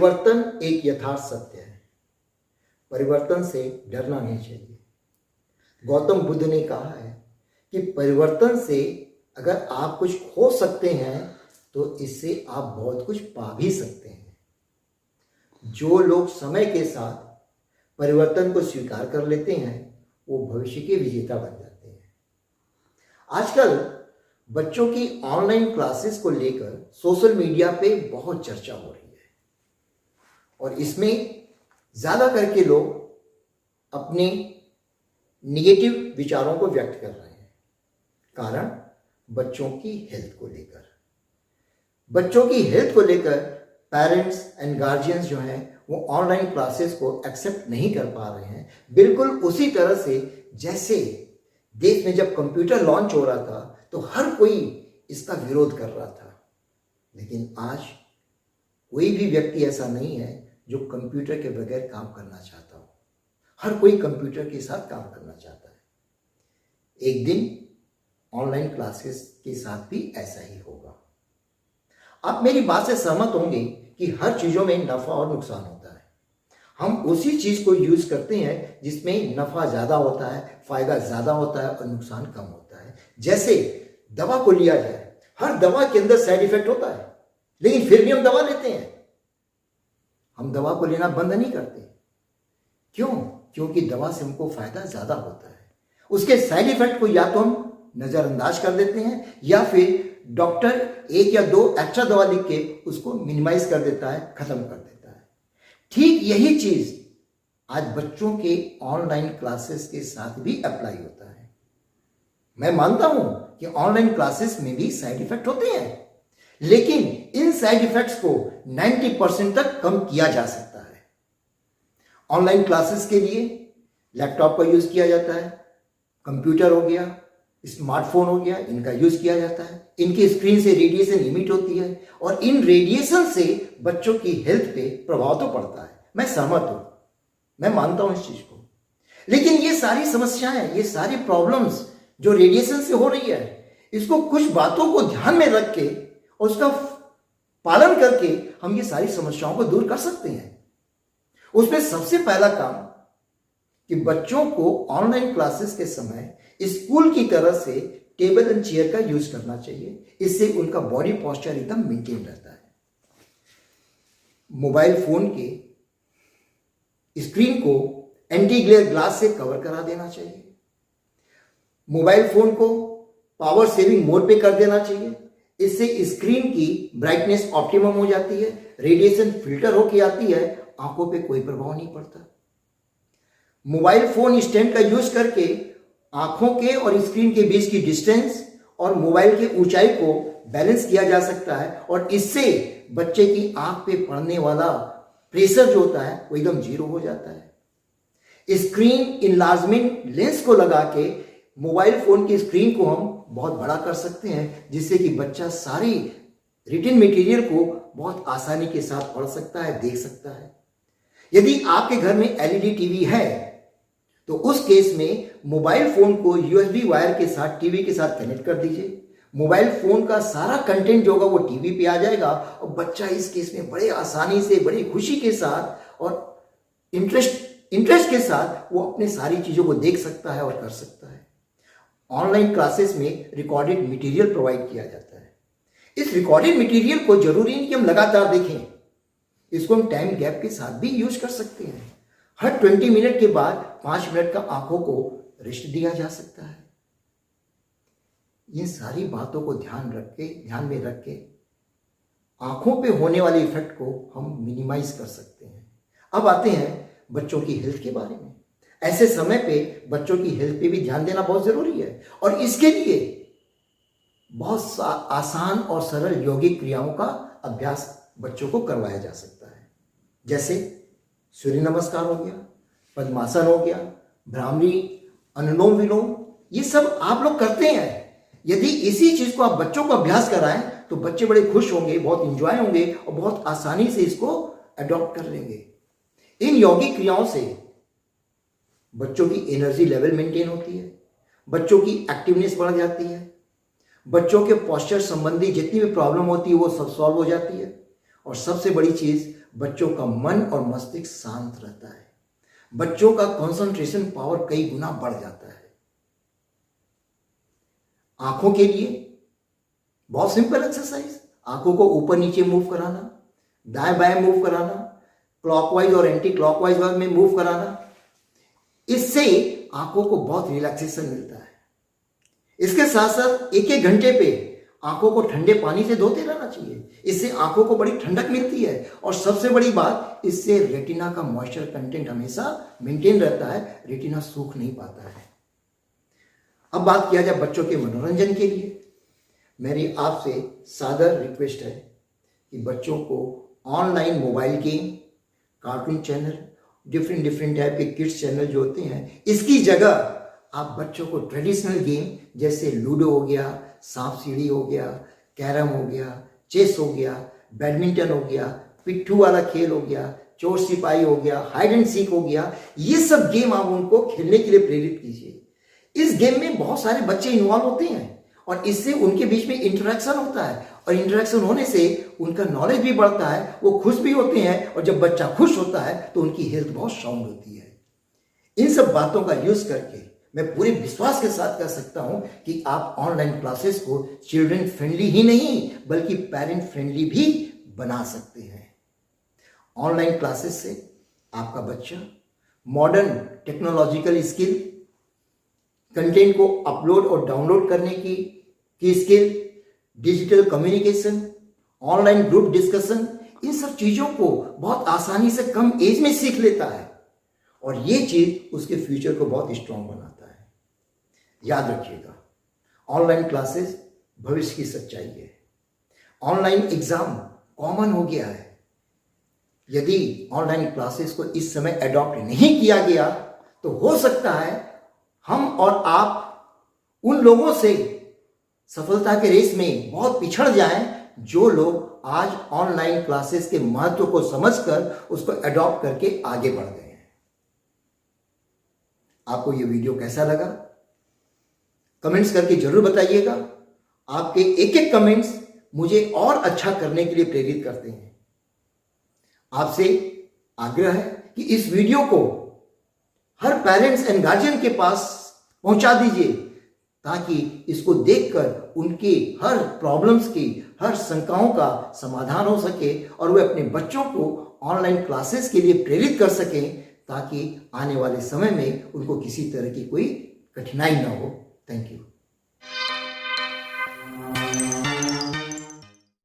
परिवर्तन एक यथार्थ सत्य है। परिवर्तन से डरना नहीं चाहिए। गौतम बुद्ध ने कहा है कि परिवर्तन से अगर आप कुछ खो सकते हैं तो इससे आप बहुत कुछ पा भी सकते हैं। जो लोग समय के साथ परिवर्तन को स्वीकार कर लेते हैं वो भविष्य के विजेता बन जाते हैं। आजकल बच्चों की ऑनलाइन क्लासेस को लेकर सोशल मीडिया पे बहुत चर्चा हो रही है और इसमें ज़्यादा करके लोग अपने निगेटिव विचारों को व्यक्त कर रहे हैं। कारण बच्चों की हेल्थ को लेकर। बच्चों की हेल्थ को लेकर पेरेंट्स एंड गार्जियंस जो हैं वो ऑनलाइन क्लासेस को एक्सेप्ट नहीं कर पा रहे हैं। बिल्कुल उसी तरह से जैसे देश में जब कंप्यूटर लॉन्च हो रहा था तो हर कोई इसका विरोध कर रहा था, लेकिन आज कोई भी व्यक्ति ऐसा नहीं है जो कंप्यूटर के बगैर काम करना चाहता हो। हर कोई कंप्यूटर के साथ काम करना चाहता है। एक दिन ऑनलाइन क्लासेस के साथ भी ऐसा ही होगा। आप मेरी बात से सहमत होंगे कि हर चीज़ों में नफ़ा और नुकसान होता है। हम उसी चीज़ को यूज़ करते हैं जिसमें नफ़ा ज़्यादा होता है, फ़ायदा ज़्यादा होता है और नुकसान कम होता है। जैसे दवा को लिया जाए, हर दवा के अंदर साइड इफेक्ट होता है, लेकिन फिर भी हम दवा लेते हैं। हम दवा को लेना बंद नहीं करते। क्यों? क्योंकि दवा से हमको फ़ायदा ज़्यादा होता है। उसके साइड इफेक्ट को या तो हम नज़रअंदाज कर देते हैं या फिर डॉक्टर 1 या 2 एक्स्ट्रा दवा लिख के उसको मिनिमाइज कर देता है, खत्म कर देता है। ठीक यही चीज आज बच्चों के ऑनलाइन क्लासेस के साथ भी अप्लाई होता है। मैं मानता हूं कि ऑनलाइन क्लासेस में भी साइड इफेक्ट होते हैं, लेकिन इन साइड इफेक्ट्स को 90% तक कम किया जा सकता है। ऑनलाइन क्लासेस के लिए लैपटॉप का यूज किया जाता है, कंप्यूटर हो गया, स्मार्टफोन हो गया, इनका यूज किया जाता है। इनकी स्क्रीन से रेडिएशन इमिट होती है और इन रेडिएशन से बच्चों की हेल्थ पे प्रभाव तो पड़ता है। मैं सहमत हूं, मैं मानता हूं इस चीज को, लेकिन ये सारी समस्याएं, ये सारी प्रॉब्लम्स जो रेडिएशन से हो रही है, इसको कुछ बातों को ध्यान में रख के और उसका पालन करके हम ये सारी समस्याओं को दूर कर सकते हैं। उसमें सबसे पहला काम कि बच्चों को ऑनलाइन क्लासेस के समय स्कूल की तरह से टेबल एंड चेयर का यूज करना चाहिए। इससे उनका बॉडी पोस्चर एकदम मेंटेन रहता है। मोबाइल फोन के स्क्रीन को एंटी ग्लेयर ग्लास से कवर करा देना चाहिए। मोबाइल फोन को पावर सेविंग मोड पे कर देना चाहिए। इससे स्क्रीन की ब्राइटनेस ऑप्टिमम हो जाती है, रेडिएशन फिल्टर होके आती है, आंखों पे कोई प्रभाव नहीं पड़ता। मोबाइल फोन स्टैंड का यूज करके आंखों के और स्क्रीन के बीच की डिस्टेंस और मोबाइल की ऊंचाई को बैलेंस किया जा सकता है और इससे बच्चे की आंख पे पड़ने वाला प्रेशर जो होता है वो एकदम जीरो हो जाता है। स्क्रीन इनलार्जमेंट लेंस को लगा के मोबाइल फोन की स्क्रीन को हम बहुत बड़ा कर सकते हैं, जिससे कि बच्चा सारी रिटन मटेरियल को बहुत आसानी के साथ पढ़ सकता है, देख सकता है। यदि आपके घर में एलईडी टीवी है तो उस केस में मोबाइल फोन को यूएसबी वायर के साथ टीवी के साथ कनेक्ट कर दीजिए। मोबाइल फोन का सारा कंटेंट जो होगा वो टीवी पे आ जाएगा और बच्चा इस केस में बड़े आसानी से, बड़ी खुशी के साथ और इंटरेस्ट के साथ वो अपने सारी चीज़ों को देख सकता है और कर सकता है। ऑनलाइन क्लासेस में रिकॉर्डेड मटेरियल प्रोवाइड किया जाता है। इस रिकॉर्डेड मटेरियल को जरूरी नहीं कि हम लगातार देखें, इसको हम टाइम गैप के साथ भी यूज कर सकते हैं। हर 20 मिनट के बाद 5 मिनट का आंखों को रेस्ट दिया जा सकता है। ये सारी बातों को ध्यान में रख के आंखों पे होने वाले इफेक्ट को हम मिनिमाइज कर सकते हैं। अब आते हैं बच्चों की हेल्थ के बारे में। ऐसे समय पे बच्चों की हेल्थ पे भी ध्यान देना बहुत जरूरी है और इसके लिए बहुत आसान और सरल यौगिक क्रियाओं का अभ्यास बच्चों को करवाया जा सकता है। जैसे सूर्य नमस्कार हो गया, पद्मासन हो गया, भ्रामरी, अनुलोम विलोम, ये सब आप लोग करते हैं। यदि इसी चीज को आप बच्चों को अभ्यास कराएं तो बच्चे बड़े खुश होंगे, बहुत इंजॉय होंगे और बहुत आसानी से इसको अडॉप्ट कर लेंगे। इन यौगिक क्रियाओं से बच्चों की एनर्जी लेवल मेंटेन होती है, बच्चों की एक्टिवनेस बढ़ जाती है, बच्चों के पोस्चर संबंधी जितनी भी प्रॉब्लम होती है वो सब सॉल्व हो जाती है और सबसे बड़ी चीज बच्चों का मन और मस्तिष्क शांत रहता है, बच्चों का कंसंट्रेशन पावर कई गुना बढ़ जाता है। आंखों के लिए बहुत सिंपल एक्सरसाइज, आंखों को ऊपर नीचे मूव कराना, दाएं बाएं मूव कराना, क्लॉकवाइज और एंटी क्लॉकवाइज में मूव कराना, इससे आंखों को बहुत रिलैक्सेशन मिलता है। इसके साथ साथ एक एक घंटे पे आंखों को ठंडे पानी से धोते रहना चाहिए, इससे आंखों को बड़ी ठंडक मिलती है और सबसे बड़ी बात, इससे रेटिना का मॉइस्चर कंटेंट हमेशा मेंटेन रहता है, रेटिना सूख नहीं पाता है। अब बात किया जाए बच्चों के मनोरंजन के लिए, मेरी आपसे सादर रिक्वेस्ट है कि बच्चों को online mobile game, cartoon channel, different type के किड्स चैनल जो होते हैं, इसकी जगह आप बच्चों को ट्रेडिशनल गेम जैसे लूडो हो गया, सांप सीढ़ी हो गया, कैरम हो गया, चेस हो गया, बैडमिंटन हो गया, पिट्ठू वाला खेल हो गया, चोर सिपाही हो गया, हाइड एंड सीक हो गया, ये सब गेम आप उनको खेलने के लिए प्रेरित कीजिए। इस गेम में बहुत सारे बच्चे इन्वॉल्व होते हैं और इससे उनके बीच में इंटरेक्शन होता है और इंटरेक्शन होने से उनका नॉलेज भी बढ़ता है, वो खुश भी होते हैं और जब बच्चा खुश होता है तो उनकी हेल्थ बहुत स्ट्रांग होती है। इन सब बातों का यूज करके मैं पूरे विश्वास के साथ कह सकता हूं कि आप ऑनलाइन क्लासेस को चिल्ड्रन फ्रेंडली ही नहीं बल्कि पेरेंट फ्रेंडली भी बना सकते हैं। ऑनलाइन क्लासेस से आपका बच्चा मॉडर्न टेक्नोलॉजिकल स्किल, कंटेंट को अपलोड और डाउनलोड करने की skill, digital communication, online group discussion, इन सब चीज़ों को बहुत आसानी से कम एज में सीख लेता है और ये चीज़ उसके फ्यूचर को बहुत स्ट्रांग बनाता है। याद रखिएगा, ऑनलाइन क्लासेस भविष्य की सच्चाई है। ऑनलाइन एग्जाम कॉमन हो गया है। यदि ऑनलाइन क्लासेस को इस समय अडॉप्ट नहीं किया गया तो हो सकता है हम और आप उन लोगों से सफलता के रेस में बहुत पिछड़ जाएं जो लोग आज ऑनलाइन क्लासेस के महत्व को समझकर उसको अडॉप्ट करके आगे बढ़ गए हैं। आपको ये वीडियो कैसा लगा कमेंट्स करके जरूर बताइएगा। आपके एक एक कमेंट्स मुझे और अच्छा करने के लिए प्रेरित करते हैं। आपसे आग्रह है कि इस वीडियो को हर पेरेंट्स एंड गार्जियन के पास पहुंचा दीजिए ताकि इसको देखकर उनकी हर प्रॉब्लम्स की, हर शंकाओं का समाधान हो सके और वे अपने बच्चों को ऑनलाइन क्लासेस के लिए प्रेरित कर सकें ताकि आने वाले समय में उनको किसी तरह की कोई कठिनाई ना हो। Thank you.